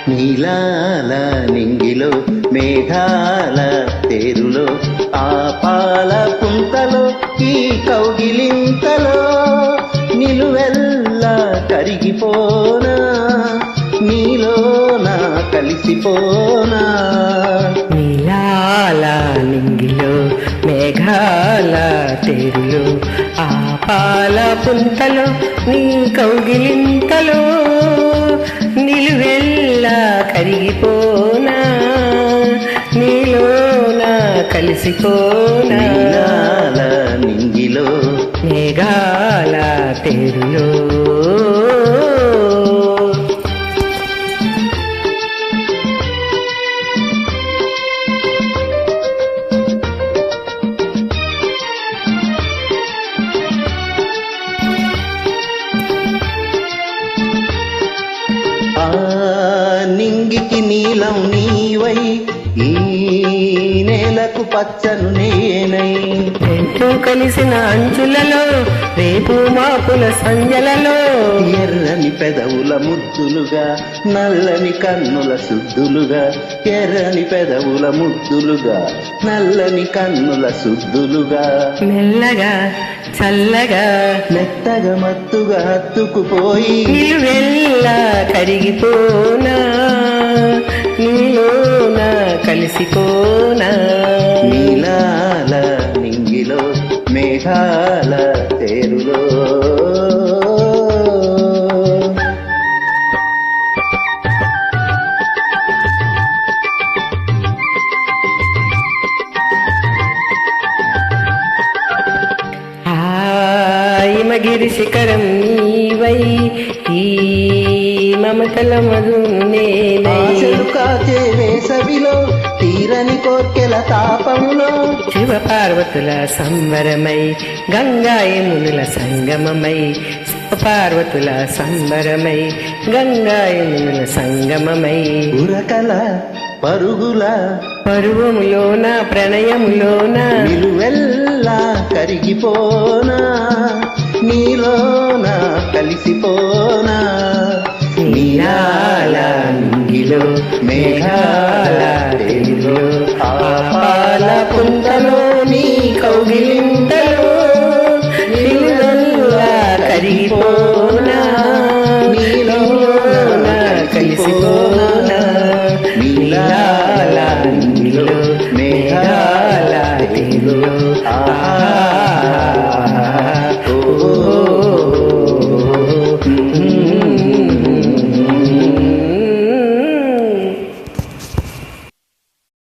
నీలాల నింగిలో మేఘాల తేరులో ఆ పాల పుంతలో ఈ కౌగిలింతలో నిలువెల్లా కరిగిపోనా నీలోనా కలిసిపోనా. నీలాల నింగిలో మేఘాల తేరులో ఆ పాల పుంతలో నీ కౌగిలింతలో నిలువెల్లా కరిగిపోనా నీలోనా కలిసిపోనా. నీలాల నింగిలో మేఘాల తేరులో నింగికి నీలం నీవై ఈ నేలకు పచ్చను నేనై రెండు కలిసిన అంచులలో రేపు మాపుల సంజలలో ఎర్రని పెదవుల ముద్దులుగా నల్లని కన్నుల శుద్ధులుగా ఎర్రని పెదవుల ముద్దులుగా నల్లని కన్నుల శుద్ధులుగా మెల్లగా చల్లగా మెత్తగా మత్తుగా హత్తుకుపోయి నీవెల్లా కరిగిపోనా నీలోనా కలిసిపోనా. నీలాల నింగిలో మేఘాల తేరులో హిమగిరి శిఖరం నీవై ఈ మమతల మధును నేనై కాచే వేసవిలో తీరని కోర్కెల తాపంలో శివ పార్వతుల సంబరమై గంగా యమునుల సంగమమై శివ పార్వతుల సంబరమై గంగా యమునుల సంగమమై ఉరకల పరుగుల పరువములోన ప్రణయములోన నిలువెల్లా కరిగిపోనా నీలోన కలిసిపోనా. నీలాల నింగిలో మేఘాల తేరులో ఆ పాల పుంతలో నీ కౌగిలింతలో నిలువెల్లా కరిగిపోనా నీలోన కలిసిపోనా. నీలాల నింగిలో మేఘాల తేరులో